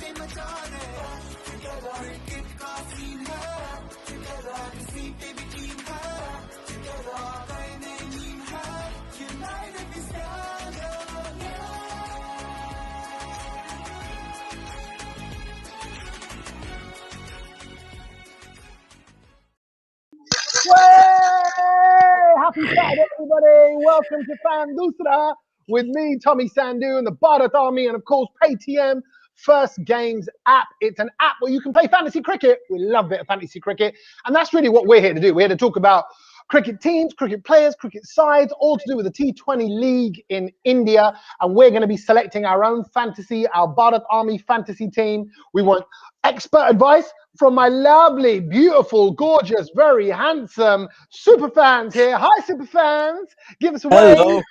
Happy Saturday, everybody. Welcome to Fan Dusra with me, Tommy Sandhu, and the Bharat Army, and of course, Paytm First Games app. It's an app where you can play fantasy cricket. We love a bit of fantasy cricket, and that's really what we're here to do. We're here to talk about cricket teams, cricket players, cricket sides, all to do with the T20 League in India, and we're going to be selecting our own fantasy, our Bharat Army fantasy team. We want expert advice from my lovely, beautiful, gorgeous, very handsome super fans here. Hi, super fans. Give us a wave.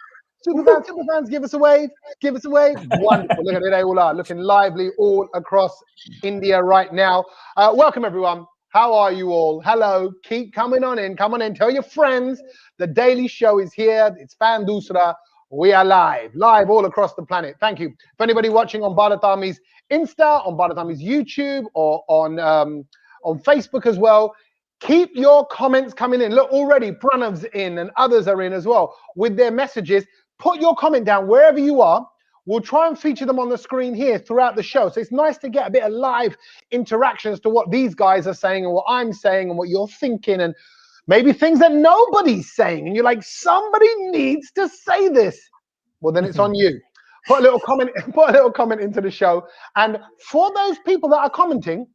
Super fans, give us a wave. Give us a wave. Wonderful. Look at it. They all are looking lively all across India right now. Welcome, everyone. How are you all? Hello. Keep coming on in. Come on in. Tell your friends. The Daily Show is here. It's Fan Dusra. We are live all across the planet. Thank you. For anybody watching on Bharat Army's Insta, on Bharat Army's YouTube, or on Facebook as well, keep your comments coming in. Look, already Pranav's in and others are in as well with their messages. Put your comment down wherever you are. We'll try and feature them on the screen here throughout the show. So it's nice to get a bit of live interaction as to what these guys are saying and what I'm saying and what you're thinking, and maybe things that nobody's saying. And you're like, somebody needs to say this. Well, then it's on you. Put a little comment into the show. And for those people that are commenting,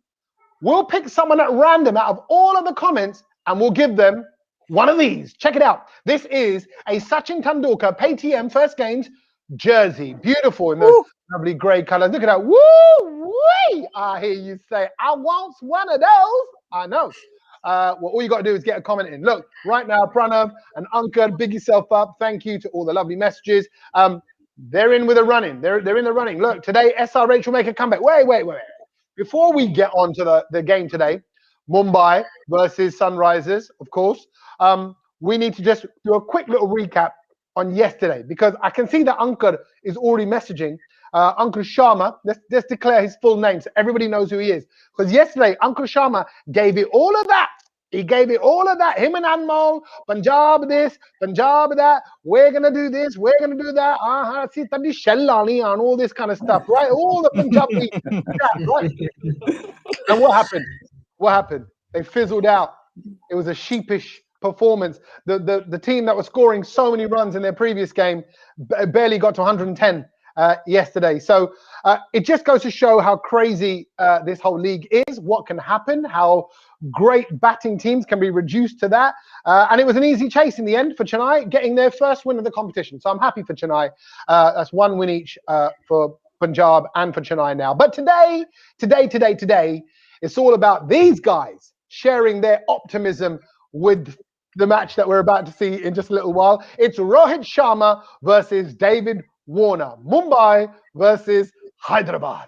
we'll pick someone at random out of all of the comments and we'll give them one of these. Check it out. This is a Sachin Tendulkar Paytm First Games jersey. Beautiful in the lovely grey colours. Look at that. Woo-wee! I hear you say, I want one of those. I know. Well, all you got to do is get a comment in. Look, right now, Pranav and Ankar, big yourself up. Thank you to all the lovely messages. They're in with a run-in. They're in the running. Look, today, SRH will make a comeback. Wait. Before we get on to the game today, Mumbai versus Sunrisers, of course, we need to just do a quick little recap on yesterday, because I can see that Ankar is already messaging. Ankar Sharma, let's declare his full name so everybody knows who he is. Because yesterday, Ankar Sharma gave it all of that. He gave it all of that. Him and Anmol, Punjab this, Punjab that. We're going to do this. We're going to do that. See, tadi shellani and all this kind of stuff, right? All the Punjabi stuff, right? And what happened? What happened? They fizzled out. It was a sheepish performance. The team that was scoring so many runs in their previous game barely got to 110 yesterday. So it just goes to show how crazy this whole league is, what can happen, how great batting teams can be reduced to that. And it was an easy chase in the end for Chennai, getting their first win of the competition. So I'm happy for Chennai. That's one win each for Punjab and for Chennai now. But today, it's all about these guys sharing their optimism with the match that we're about to see in just a little while. It's Rohit Sharma versus David Warner. Mumbai versus Hyderabad.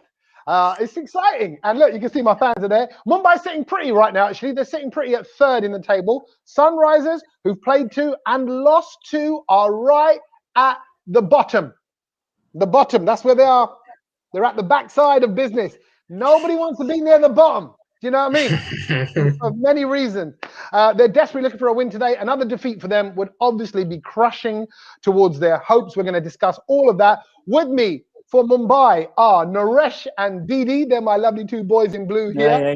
It's exciting. And look, you can see my fans are there. Mumbai's sitting pretty right now, actually. They're sitting pretty at third in the table. Sunrisers, who've played 2 and lost 2, are right at the bottom. The bottom, that's where they are. They're at the backside of business. Nobody wants to be near the bottom. Do you know what I mean? For many reasons. They're desperately looking for a win today. Another defeat for them would obviously be crushing towards their hopes. We're going to discuss all of that. With me for Mumbai are Naresh and Didi. They're my lovely 2 boys in blue here.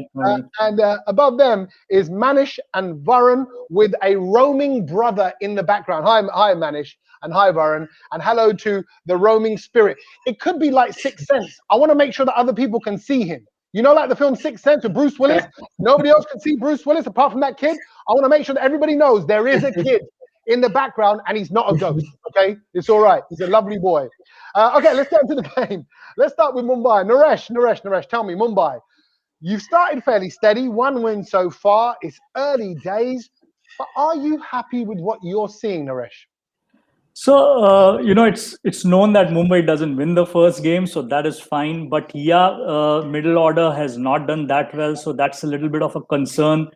And above them is Manish and Varun with a roaming brother in the background. Hi Manish, and hi Varun. And hello to the roaming spirit. It could be like Sixth Sense. I want to make sure that other people can see him. You know, like the film Sixth Sense with Bruce Willis? Nobody else can see Bruce Willis apart from that kid. I want to make sure that everybody knows there is a kid in the background and he's not a ghost, okay? It's all right. He's a lovely boy. Okay, let's get into the game. Let's start with Mumbai. Naresh, tell me, Mumbai. You've started fairly steady, 1 win so far. It's early days, but are you happy with what you're seeing, Naresh? So, it's known that Mumbai doesn't win the first game, so that is fine. But yeah, middle order has not done that well, so that's a little bit of a concern.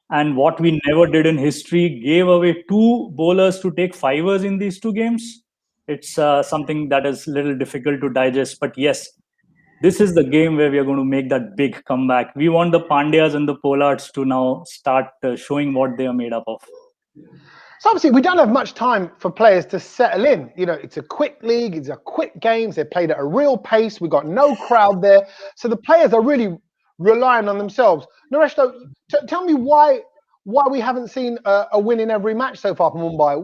And what we never did in history, gave away 2 bowlers to take 5ers in these 2 games. It's something that is a little difficult to digest. But yes, this is the game where we are going to make that big comeback. We want the Pandyas and the Pollards to now start showing what they are made up of. So obviously we don't have much time for players to settle in. You know, it's a quick league, it's a quick games, they're played at a real pace, we've got no crowd there. So the players are really relying on themselves. Naresh, though, tell me why we haven't seen a win in every match so far from Mumbai.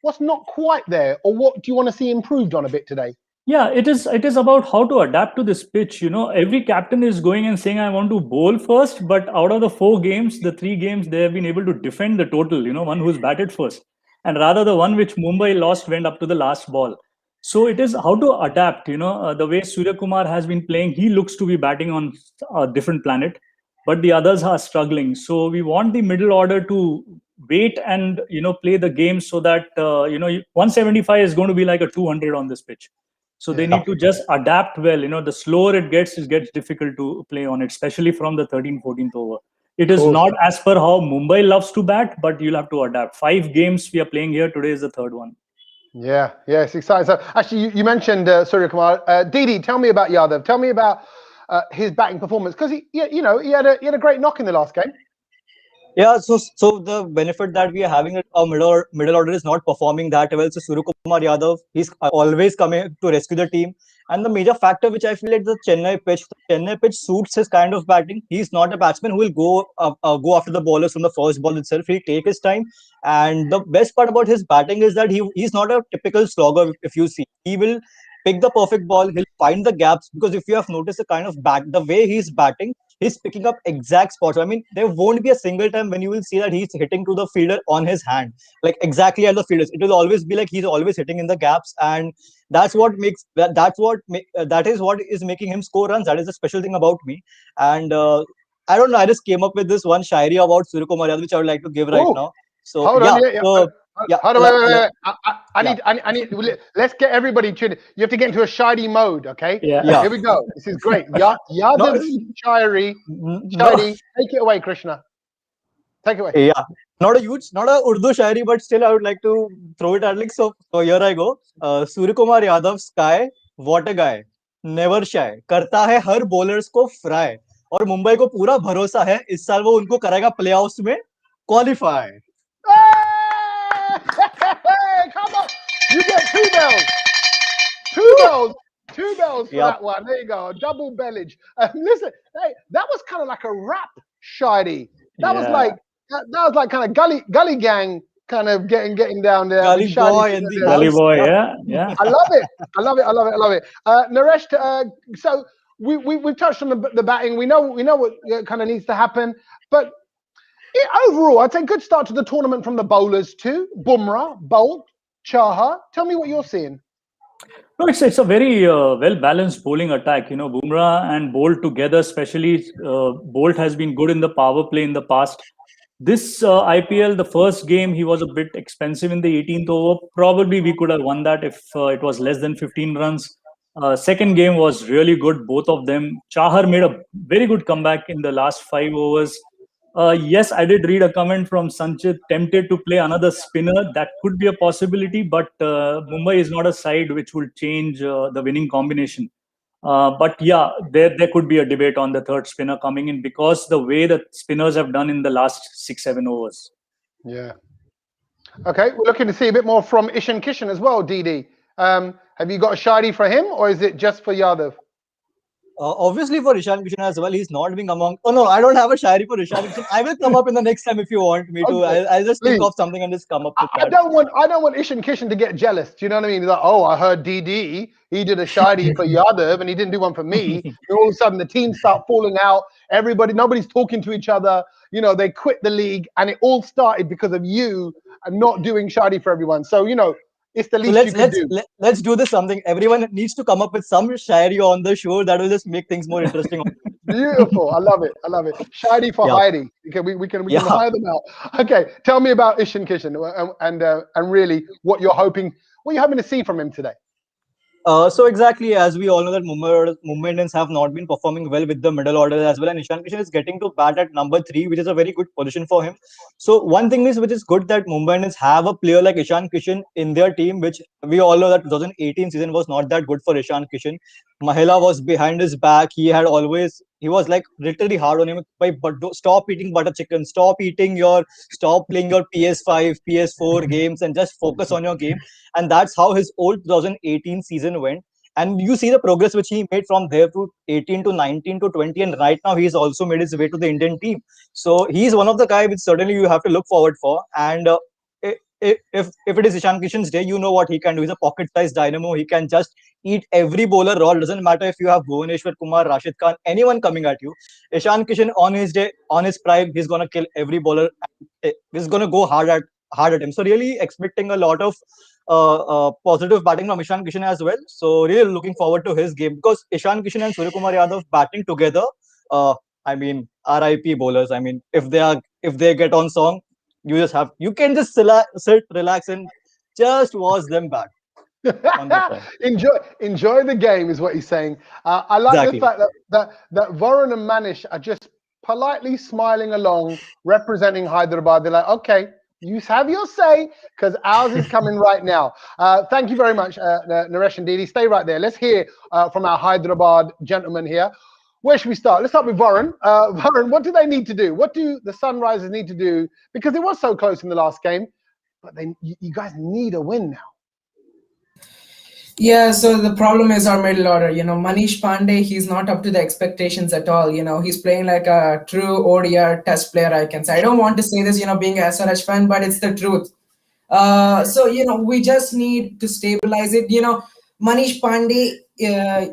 What's not quite there, or what do you want to see improved on a bit today? Yeah, it is. It is about how to adapt to this pitch. You know, every captain is going and saying, "I want to bowl first," but out of the 4 games, the 3 games they have been able to defend the total. You know, one who's batted first, and rather the one which Mumbai lost went up to the last ball. So it is how to adapt. You know, the way Surya Kumar has been playing, he looks to be batting on a different planet, but the others are struggling. So we want the middle order to wait and play the game so that 175 is going to be like a 200 on this pitch. So they need to just adapt well. You know, the slower it gets difficult to play on it, especially from the 13th, 14th over. It is not as per how Mumbai loves to bat, but you'll have to adapt. 5 games we are playing here. Today is the third one. Yeah, it's exciting. So actually, you mentioned Surya Kumar. Didi, tell me about Yadav. Tell me about his batting performance, because he had a great knock in the last game. Yeah, so the benefit that we are having at our middle order is not performing that well. So Surya Kumar Yadav, he's always coming to rescue the team. And the major factor which I feel like the Chennai pitch suits his kind of batting. He's not a batsman who will go after the bowlers from the first ball itself. He'll take his time. And the best part about his batting is that he's not a typical slogger. If you see, he will pick the perfect ball. He'll find the gaps, because if you have noticed the way he's batting, he's picking up exact spots. I mean, there won't be a single time when you will see that he's hitting to the fielder on his hand, like exactly at the fielders. It will always be like he's always hitting in the gaps, and that is what is making him score runs. That is the special thing about me. And I don't know. I just came up with this one shairi about Surya Kumar Yadav, which I would like to give right now. So hold on, Hold on, wait. I need. Let's get everybody tuned. You have to get into a shady mode, okay? Yeah. Here we go. This is great. Yadav Shairi. Take it away, Krishna. Take it away. Yeah. Not a Urdu shairi, but still I would like to throw it at like so here I go. Surya Kumar Yadav, sky, what a guy, never shy, करता है हर bowlers को fry, और मुंबई को पूरा भरोसा है इस साल वो उनको करेगा playoffs में qualify. Hey, come on! You get 2 bells. 2 bells. 2 bells for that one. There you go. Double bellage. Listen, hey, that was kind of like a rap shady. That was like kind of gully gang kind of getting down there. Gully boy and the gully boy. Yeah. I love it. Naresh, so we've touched on the batting. We know what kind of needs to happen, but overall, I'd say good start to the tournament from the bowlers too. Bumrah, Bolt, Chahar. Tell me what you're seeing. No, it's a very well balanced bowling attack. You know, Bumrah and Bolt together, especially Bolt has been good in the power play in the past. This IPL, the first game, he was a bit expensive in the 18th over. Probably we could have won that if it was less than 15 runs. Second game was really good, both of them. Chahar made a very good comeback in the last 5 overs. Yes, I did read a comment from Sanchit, tempted to play another spinner. That could be a possibility, but Mumbai is not a side which will change the winning combination. But yeah, there could be a debate on the third spinner coming in, because the way the spinners have done in the last 6-7 overs. Yeah. Okay, we're looking to see a bit more from Ishan Kishan as well, DD. Have you got a shadi for him, or is it just for Yadav? Obviously for Ishan Kishan as well. He's not being among. Oh no, I don't have a shairi for Ishan Kishan. I will come up in the next time if you want me to. I'll just think of something and just come up with that. I don't want Ishan Kishan to get jealous. Do you know what I mean? He's like, oh, I heard DD. He did a shairi for Yadav and he didn't do one for me. And all of a sudden the teams start falling out. Nobody's talking to each other. You know, they quit the league, and it all started because of you and not doing shairi for everyone. So it's the least you can do. Let's do this something. Everyone needs to come up with some shairi on the show that will just make things more interesting. Beautiful. I love it. Shairi for Heidi. We can hire them out. Okay, tell me about Ishan Kishan and really what you're hoping to see from him today. So exactly, as we all know that Mumbai Indians have not been performing well with the middle order as well, and Ishan Kishan is getting to bat at number 3, which is a very good position for him. So one thing which is good that Mumbai Indians have a player like Ishan Kishan in their team, which we all know that 2018 season was not that good for Ishan Kishan. Mahela was behind his back. He was like literally hard on him. But stop eating butter chicken. Stop playing your PS5, PS4 games and just focus on your game. And that's how his old 2018 season went. And you see the progress which he made from there to 18 to 19 to 20. And right now he's also made his way to the Indian team. So he's one of the guys which certainly you have to look forward for. And if it is Ishan Kishan's day, you know what he can do. He's a pocket-sized dynamo. He can just eat every bowler raw. It doesn't matter if you have Bhuvaneshwar Kumar, Rashid Khan, anyone coming at you. Ishan Kishan on his day, on his prime, he's gonna kill every bowler. He's gonna go hard at him. So really expecting a lot of positive batting from Ishan Kishan as well. So really looking forward to his game because Ishan Kishan and Suryakumar Yadav batting together. I mean, RIP bowlers. I mean, if they get on song, you can just sit, relax, and just watch them bat. enjoy the game is what he's saying. I like Exactly. the fact that Varun and Manish are just politely smiling along, representing Hyderabad. They're like, okay, you have your say because ours is coming right now. Thank you very much, Naresh and Didi. Stay right there. Let's hear from our Hyderabad gentleman here. Where should we start? Let's start with Varun. Varun, what do they need to do? What do the Sunrisers need to do? Because it was so close in the last game, but you guys need a win now. Yeah, so the problem is our middle order. Manish Pandey, he's not up to the expectations at all. He's playing like a true ODI test player, I can say. I don't want to say this, being a SRH fan, but it's the truth. So, we just need to stabilize it. Manish Pandey,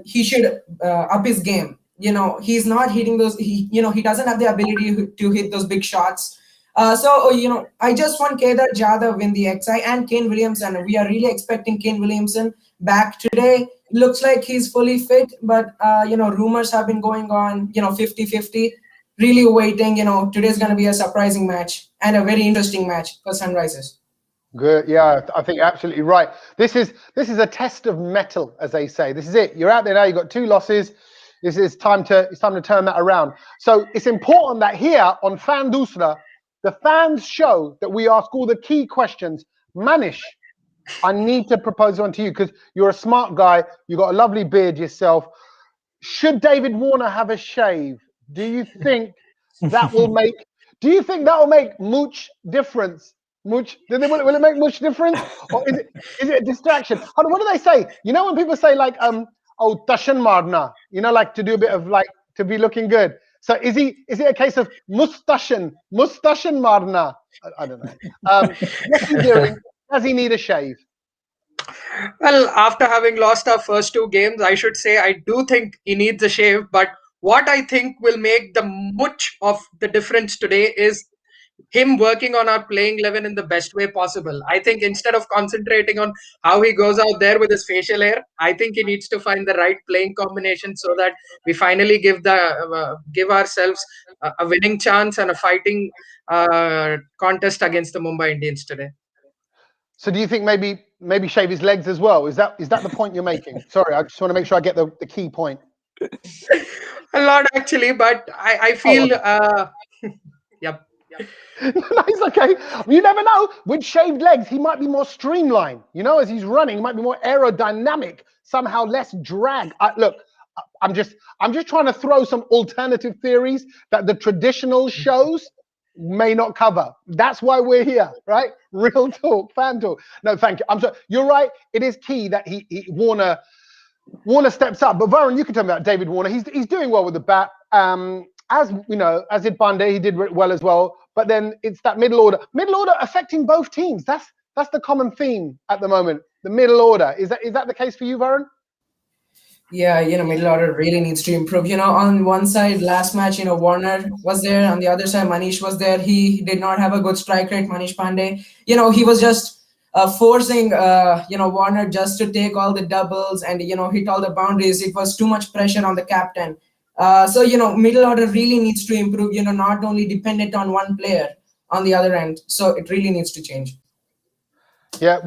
he should up his game. He's not hitting those, he doesn't have the ability to hit those big shots. So, I just want Kedar Jadhav in the XI and Kane Williamson. We are really expecting Kane Williamson back today. Looks like he's fully fit, but, rumors have been going on, 50-50. Really waiting, today's going to be a surprising match and a very interesting match for Sunrisers. Good, yeah, I think you're absolutely right. This is a test of mettle, as they say. This is it. You're out there now. You've got 2 losses. It's time to turn that around. So it's important that here on Fan Dusra, the fans show that we ask all the key questions. Manish, I need to propose one to you because you're a smart guy. You've got a lovely beard yourself. Should David Warner have a shave? Do you think that will make? Do you think that will make much difference? Will it make much difference, or is it a distraction? What do they say? When people say like oh tashan marna, like to do a bit of like to be looking good. So is it a case of mustashan marna? I don't know. What's he doing? Does he need a shave? Well, after having lost our first 2 games, I should say I do think he needs a shave. But what I think will make the much of the difference today is him working on our playing 11 in the best way possible. I think instead of concentrating on how he goes out there with his facial hair, I think he needs to find the right playing combination so that we finally give ourselves a winning chance and a fighting contest against the Mumbai Indians today. So do you think maybe shave his legs as well? Is that the point you're making? Sorry, I just want to make sure I get the key point. A lot actually, but I feel yep. No, he's okay. You never know. With shaved legs, he might be more streamlined. As he's running, he might be more aerodynamic, somehow less drag. Look, I'm just trying to throw some alternative theories that the traditional shows may not cover. That's why we're here, right? Real talk, fan talk. No, thank you. I'm sorry. You're right. It is key that Warner steps up. But Varun, you can tell me about David Warner. He's doing well with the bat. As did Pandey, he did well as well. But then it's that middle order affecting both teams. That's the common theme at the moment. The middle order. Is that the case for you, Varun? Yeah, middle order really needs to improve. On one side, last match, Warner was there. On the other side, Manish was there. He did not have a good strike rate, Manish Pandey. He was just forcing, Warner just to take all the doubles and, hit all the boundaries. It was too much pressure on the captain. So, middle order really needs to improve, not only dependent on one player on the other end. So it really needs to change. Yeah,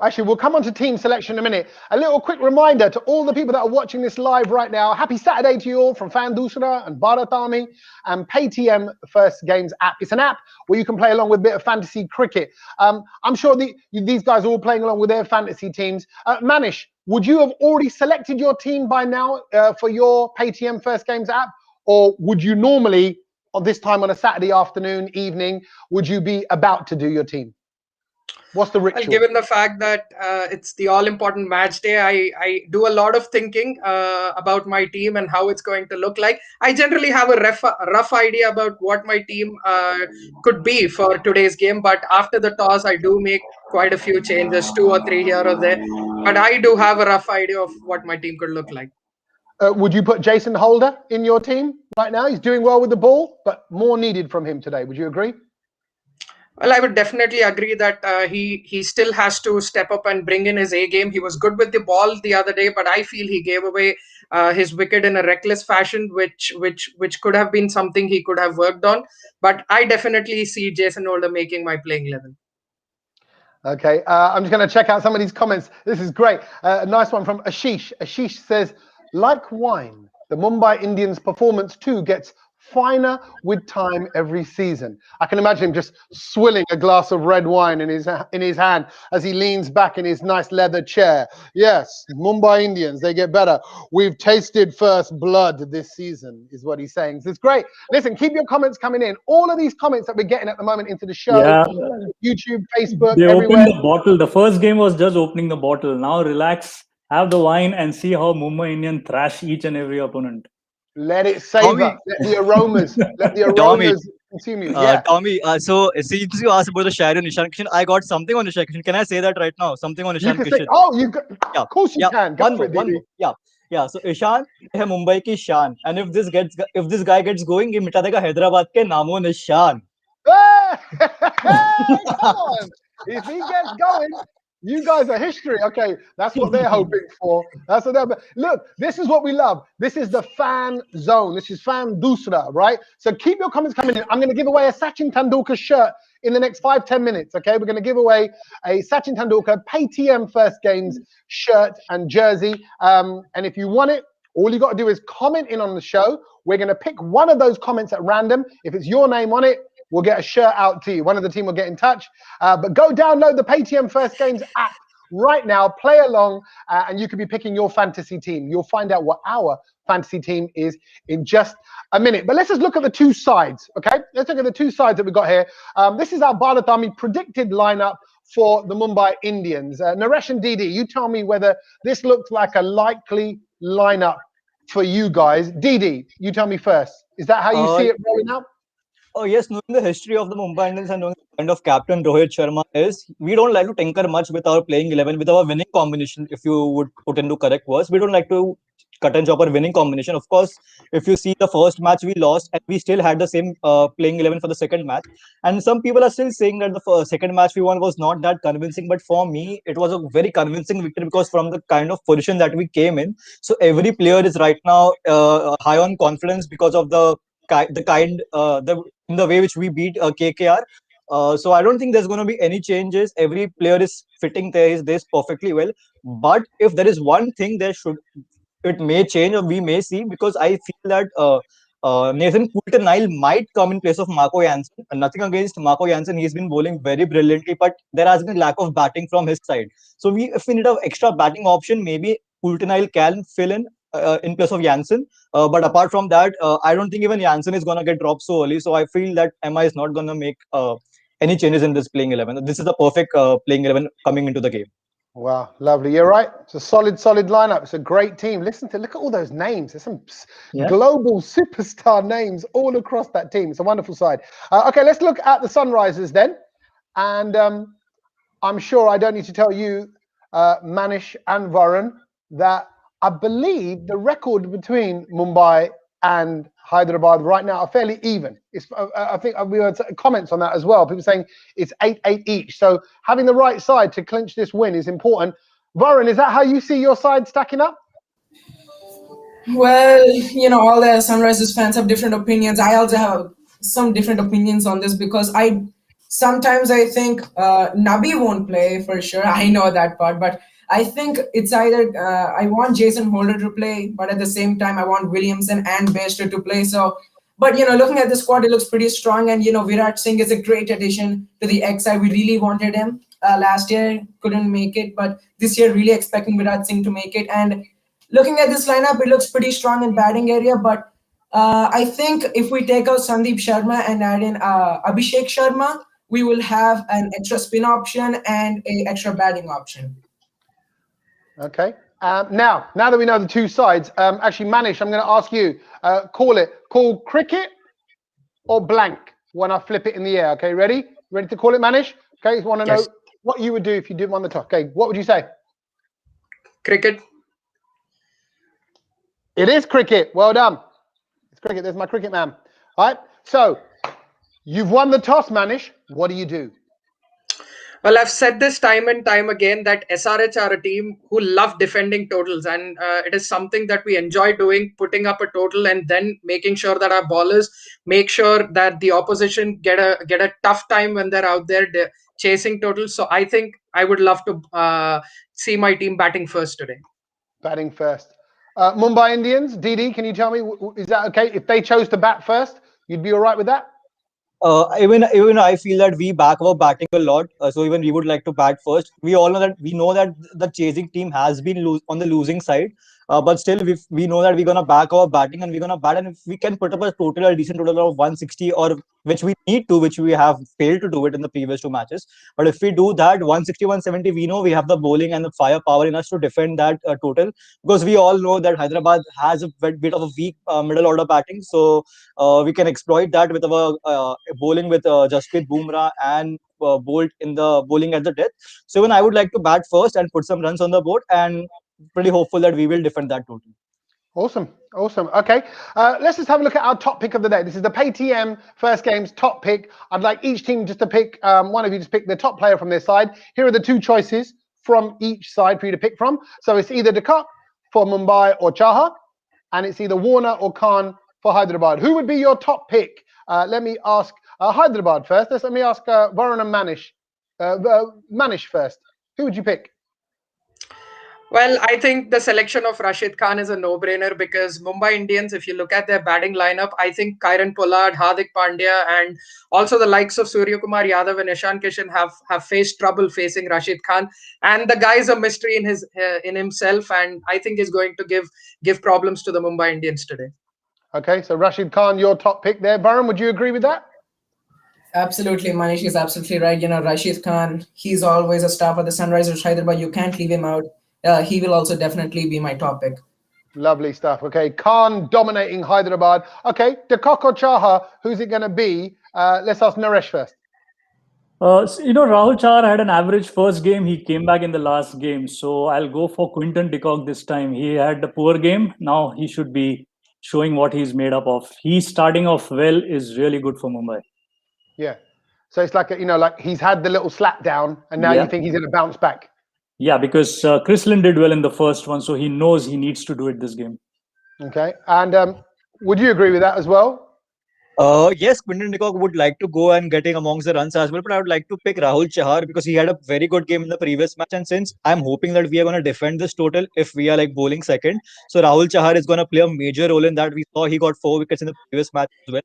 actually, we'll come on to team selection in a minute. A little quick reminder to all the people that are watching this live right now. Happy Saturday to you all from Fan Dusra and Bharat Army and Paytm First Games app. It's an app where you can play along with a bit of fantasy cricket. I'm sure these guys are all playing along with their fantasy teams. Manish, would you have already selected your team by now for your Paytm First Games app? Or would you normally, on this time on a Saturday afternoon, evening, would you be about to do your team? What's the ritual? Well, given the fact that it's the all-important match day, I do a lot of thinking about my team and how it's going to look like. I generally have a rough idea about what my team could be for today's game, but after the toss, I do make quite a few changes, 2 or 3 here or there. But I do have a rough idea of what my team could look like. Would you put Jason Holder in your team right now? He's doing well with the ball, but more needed from him today. Would you agree? Well, I would definitely agree that he still has to step up and bring in his A game. He was good with the ball the other day, but I feel he gave away his wicket in a reckless fashion, which could have been something he could have worked on. But I definitely see Jason Holder making my playing 11. Okay, I'm just going to check out some of these comments. This is great. A nice one from Ashish. Ashish says, like wine, the Mumbai Indians' performance too gets finer with time every season. I can imagine him just swilling a glass of red wine in his hand as he leans back in his nice leather chair. Yes, Mumbai Indians, they get better. We've tasted first blood this season, is what he's saying. So it's great. Listen, keep your comments coming in. All of these comments that we're getting at the moment into the show, YouTube, Facebook, they everywhere. opened the bottle. The first game was just opening the bottle. Now relax, have the wine, and see how Mumbai Indian thrash each and every opponent. Let it savor. Let the aromas. Let the aromas consume you. Yeah. Tommy, so since you asked about the Shahri and Ishan Kishan, I got something on Ishan Kishan. Can I say that right now? Something on Ishan Kishan. Of course you can. Go for it, one more. Yeah. So Ishan है मुंबई की शान, and if this guy gets going, ये मिटा देगा हैदराबाद के नामो निशान. Come on. If he gets going, you guys are history. Okay, that's what they're hoping for. That's what they're. Look, this is what we love. This is the fan zone. This is fan dusra, right? So keep your comments coming in. I'm going to give away a Sachin Tendulkar shirt in the next 5-10 minutes. Okay, we're going to give away a Sachin Tendulkar Paytm First Games shirt and jersey. And if you want it, all you got to do is comment in on the show. We're going to pick one of those comments at random. If it's your name on it, we'll get a shirt out to you. One of the team will get in touch. But go download the Paytm First Games app right now. Play along, and you could be picking your fantasy team. You'll find out what our fantasy team is in just a minute. But let's just look at the two sides, okay? Let's look at the two sides that we've got here. This is our Bharat Army predicted lineup for the Mumbai Indians. Naresh and Didi, you tell me whether this looks like a likely lineup for you guys. Didi, you tell me first. Is that how you see it rolling out? Oh yes, knowing the history of the Mumbai Indians and knowing the kind of captain Rohit Sharma is, we don't like to tinker much with our playing 11, with our winning combination, if you would put into correct words. We don't like to cut and chop our winning combination. Of course, if you see the first match we lost, and we still had the same playing 11 for the second match. And some people are still saying that the second match we won was not that convincing. But for me, it was a very convincing victory because from the kind of position that we came in. So every player is right now high on confidence because of the way which we beat KKR. So I don't think there's going to be any changes. Every player is fitting this perfectly well. But if there is one thing it may change or we may see, because I feel that Nathan Coulter-Nile might come in place of Marco Jansen. Nothing against Marco Jansen, he's been bowling very brilliantly, but there has been lack of batting from his side. So if we need an extra batting option, maybe Coulter-Nile can fill in place of Jansen. But apart from that, I don't think even Jansen is going to get dropped so early. So I feel that MI is not going to make any changes in this playing 11. This is the perfect playing 11 coming into the game. Wow, lovely. You're right. It's a solid lineup. It's a great team. Look at all those names. There's some global superstar names all across that team. It's a wonderful side. Okay, let's look at the Sunrisers then. And I'm sure I don't need to tell you, Manish and Varun, that I believe the record between Mumbai and Hyderabad right now are fairly even. I think we had comments on that as well. People saying it's 8-8 each. So having the right side to clinch this win is important. Varun, is that how you see your side stacking up? Well, all the Sunrisers fans have different opinions. I also have some different opinions on this because sometimes I think Nabi won't play for sure. I know that part, but I think it's either I want Jason Holder to play, but at the same time I want Williamson and Bairstow to play. So, but looking at the squad, it looks pretty strong, and Virat Singh is a great addition to the XI. We really wanted him. last year couldn't make it, but this year really expecting Virat Singh to make it. And looking at this lineup, it looks pretty strong in batting area, but I think if we take out Sandeep Sharma and add in Abhishek Sharma, we will have an extra spin option and an extra batting option. Okay. Now that we know the two sides, actually, Manish, I'm going to ask you, call cricket or blank when I flip it in the air. Okay, ready? Ready to call it, Manish? Okay, you want to know what you would do if you didn't win the toss. Okay, what would you say? Cricket. It is cricket. Well done. It's cricket. There's my cricket man. All right. So you've won the toss, Manish. What do you do? Well, I've said this time and time again that SRH are a team who love defending totals, and it is something that we enjoy doing, putting up a total and then making sure that our ballers make sure that the opposition get a tough time when they're out there chasing totals. So I think I would love to see my team batting first today. Batting first. Mumbai Indians, DD, can you tell me, is that okay? If they chose to bat first, you'd be all right with that? Even I feel that we back our batting a lot, so even we would like to bat first. We all know that the chasing team has been on the losing side, but still we know that we're gonna back our batting and we're gonna bat, and if we can put up a decent total of 160, or which we need to, which we have failed to do it in the previous two matches. But if we do that 160, 170, we know we have the bowling and the firepower in us to defend that total, because we all know that Hyderabad has a bit of a weak middle order batting, so we can exploit that with our bowling with Jasprit Bumrah and Bolt in the bowling at the death. So even I would like to bat first and put some runs on the board, and pretty hopeful that we will defend that total. Awesome. Okay, let's just have a look at our top pick of the day. This is the PayTM First Games top pick. I'd like each team just to pick, one of you just pick the top player from their side. Here are the two choices from each side for you to pick from. So it's either De Kock for Mumbai or Chahar, and it's either Warner or Khan for Hyderabad. Who would be your top pick? Let me ask Hyderabad first. Let me ask Varun and Manish. Manish first. Who would you pick? Well, I think the selection of Rashid Khan is a no-brainer, because Mumbai Indians, if you look at their batting lineup, I think Kyron Pollard, Hardik Pandya, and also the likes of Surya Kumar Yadav and Ishan Kishan have faced trouble facing Rashid Khan. And the guy is a mystery in himself, and I think is going to give problems to the Mumbai Indians today. Okay, so Rashid Khan, your top pick there. Varun, would you agree with that? Absolutely, Manish is absolutely right. Rashid Khan, he's always a star for the Sunrisers Hyderabad. You can't leave him out. He will also definitely be my top pick. Lovely stuff. Okay, Khan dominating Hyderabad. Okay, De Kock or Chahar, who's it going to be? Let's ask Naresh first. Rahul Chahar had an average first game. He came back in the last game. So I'll go for Quinton de Kock this time. He had a poor game. Now he should be showing what he's made up of. He's starting off well, is really good for Mumbai. Yeah. So it's like, like he's had the little slap down, and now you think he's going to bounce back. Yeah, because Chris Lynn did well in the first one, so he knows he needs to do it this game. Okay. And would you agree with that as well? Yes, Quinton de Kock would like to go and getting amongst the runs as well, but I would like to pick Rahul Chahar because he had a very good game in the previous match, and since I'm hoping that we are going to defend this total if we are like bowling second, so Rahul Chahar is going to play a major role in that. We saw he got 4 wickets in the previous match as well.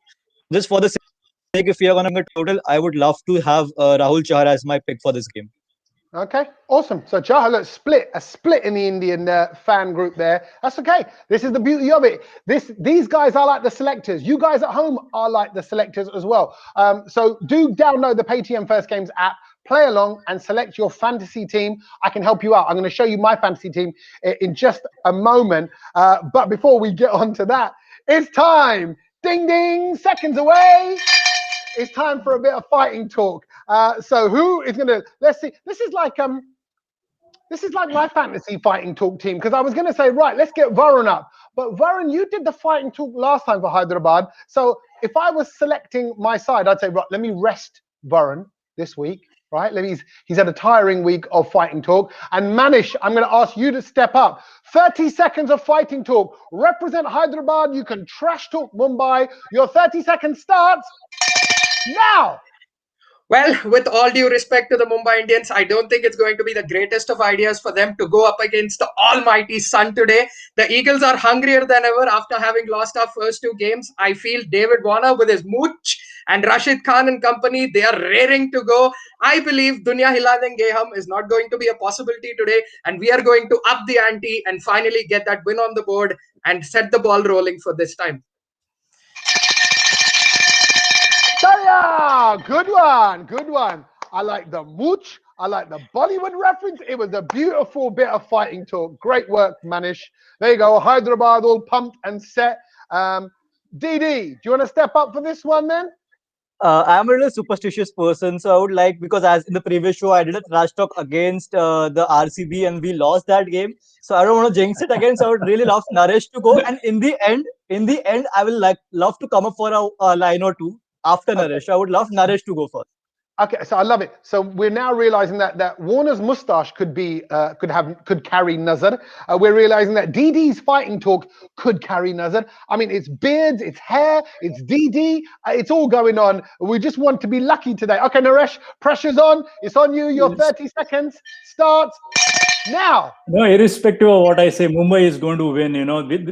Just for the sake, if we are going to get total, I would love to have Rahul Chahar as my pick for this game. Okay, awesome. So Chahar, look, a split in the Indian fan group there. That's okay. This is the beauty of it. These guys are like the selectors. You guys at home are like the selectors as well. So do download the PayTM First Games app, play along and select your fantasy team. I can help you out. I'm going to show you my fantasy team in just a moment. But before we get on to that, it's time. Ding, ding, seconds away. It's time for a bit of fighting talk. So who is going to, let's see, this is like my fantasy fighting talk team, because I was going to say, right, let's get Varun up. But Varun, you did the fighting talk last time for Hyderabad. So if I was selecting my side, I'd say, right, let me rest Varun this week, right? He's had a tiring week of fighting talk. And Manish, I'm going to ask you to step up. 30 seconds of fighting talk. Represent Hyderabad. You can trash talk Mumbai. Your 30 seconds starts now. Well, with all due respect to the Mumbai Indians, I don't think it's going to be the greatest of ideas for them to go up against the almighty Sun today. The Eagles are hungrier than ever after having lost our first 2 games. I feel David Warner with his mooch and Rashid Khan and company, they are raring to go. I believe Dunya Hila Denge Hum is not going to be a possibility today, and we are going to up the ante and finally get that win on the board and set the ball rolling for this time. Taya! Good one, good one. I like the mooch. I like the Bollywood reference. It was a beautiful bit of fighting talk. Great work, Manish. There you go. Hyderabad all pumped and set. DD, do you want to step up for this one then? I'm a little superstitious person, so I would like, because as in the previous show, I did a trash talk against the RCB and we lost that game. So I don't want to jinx it again. So I would really love Naresh to go. And in the end, I will love to come up for a line or two after Naresh. So I would love Naresh to go first. Okay, so I love it. So we're now realizing that Warner's mustache could carry Nazar. We're realizing that DD's fighting talk could carry Nazar. I mean, it's beards, it's hair, it's DD, it's all going on. We just want to be lucky today. Okay, Naresh, pressure's on. It's on you. Your 30 seconds starts now. No, irrespective of what I say, Mumbai is going to win.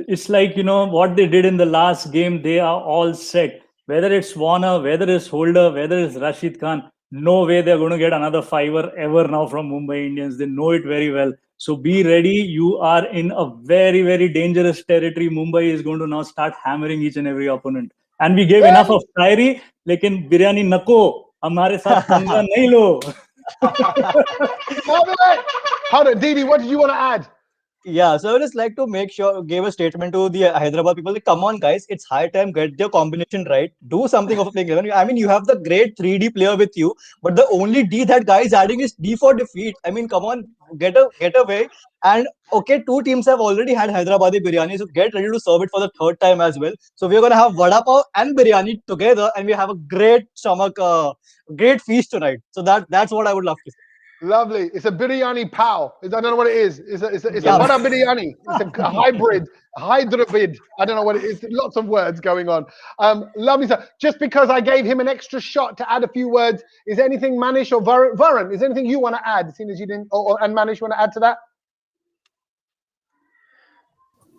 It's like, what they did in the last game, they are all set. Whether it's Warner, whether it's Holder, whether it's Rashid Khan, no way they're going to get another fiver ever now from Mumbai Indians. They know it very well. So be ready. You are in a very, very dangerous territory. Mumbai is going to now start hammering each and every opponent. And we gave enough of Fiery, lekin biryani nako. Hamare saath पंगा nahi lo. Hold on, Didi, what did you want to add? Yeah, so I would just like to give a statement to the Hyderabad people. Like, come on, guys, it's high time, get your combination right. Do something of a playing 11. I mean, you have the great 3D player with you, but the only D that guy is adding is D for defeat. I mean, come on, get away. And okay, two teams have already had Hyderabadi biryani, so get ready to serve it for the third time as well. So we're gonna have vada pav and biryani together, and we have a great stomach, great feast tonight. So that's what I would love to say. Lovely. It's a biryani pow. I don't know what it is. It's a vada biryani. It's a hybrid. I don't know what it is. Lots of words going on. Lovely stuff. Just because I gave him an extra shot to add a few words, is there anything Manish or Varun, is there anything you want to add, seeing as you didn't, and Manish want to add to that?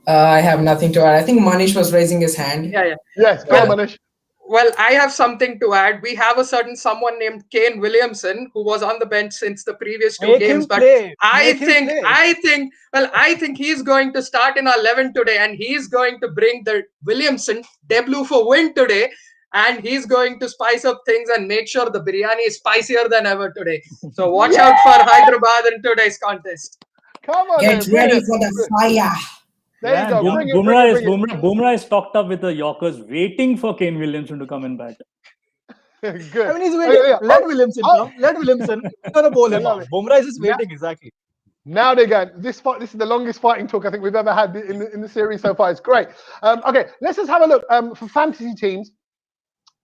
I have nothing to add. I think Manish was raising his hand. Yeah. Yes, go on, Manish. Well, I have something to add. We have a certain someone named Kane Williamson who was on the bench since the previous two games. But I think he's going to start in our 11 today, and he's going to bring the Williamson debut for win today. And he's going to spice up things and make sure the biryani is spicier than ever today. So watch out for Hyderabad in today's contest. Come on, get ready for the fire. There you go. Bumrah is stocked up with the Yorkers, waiting for Kane Williamson to come in bat. Good. I mean, he's waiting. Let Williamson come. Let Williamson. He's gonna bowl him out. Bumrah is just waiting, exactly. Now they're going. This is the longest fighting talk I think we've ever had in the series so far. It's great. Okay, let's just have a look for fantasy teams.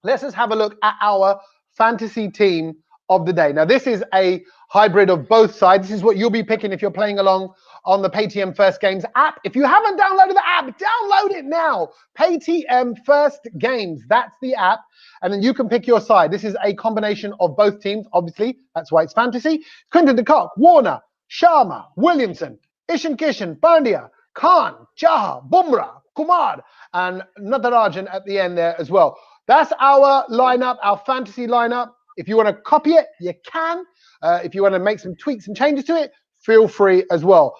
Let's just have a look at our fantasy team of the day. Now, this is a hybrid of both sides. This is what you'll be picking if you're playing along on the Paytm First Games app. If you haven't downloaded the app, download it now. Paytm First Games, that's the app. And then you can pick your side. This is a combination of both teams, obviously. That's why it's fantasy. Quinton de Kock, Warner, Sharma, Williamson, Ishan Kishan, Pandya, Khan, Chaha, Bumrah, Kumar, and Natarajan at the end there as well. That's our lineup, our fantasy lineup. If you want to copy it, you can. If you want to make some tweaks and changes to it, feel free as well.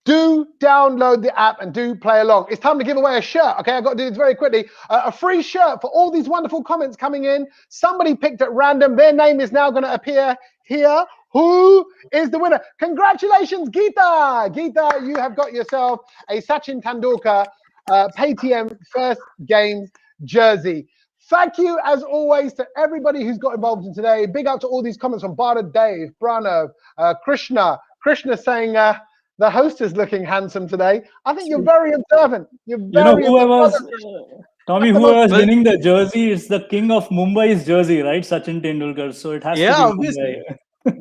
Do download the app and do play along. It's time to give away a shirt. Okay, I've got to do this very quickly. A free shirt for all these wonderful comments coming in. Somebody picked at random. Their name is now going to appear here. Who is the winner? Congratulations, Geeta. Geeta, you have got yourself a Sachin Tendulkar Paytm First Games jersey. Thank you, as always, to everybody who's got involved in today. Big up to all these comments from Bharat, Dave, Pranav, Krishna. Krishna saying the host is looking handsome today. I think you're very observant. Tommy, whoever's winning the jersey is the king of Mumbai's jersey, right? Sachin Tendulkar. So it has to be obviously.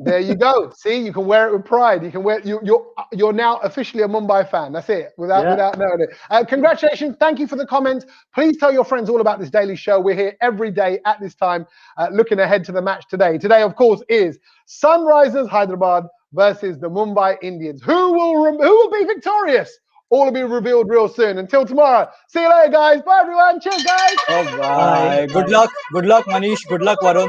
There you go. See, you can wear it with pride. You can wear. You're now officially a Mumbai fan. That's it. Without knowing it. Congratulations. Thank you for the comments. Please tell your friends all about this daily show. We're here every day at this time, looking ahead to the match today. Today, of course, is Sunrisers Hyderabad versus the Mumbai Indians. Who will be victorious? All will be revealed real soon. Until tomorrow. See you later, guys. Bye, everyone. Cheers, guys. Bye. Good luck. Good luck, Manish. Good luck, Varun.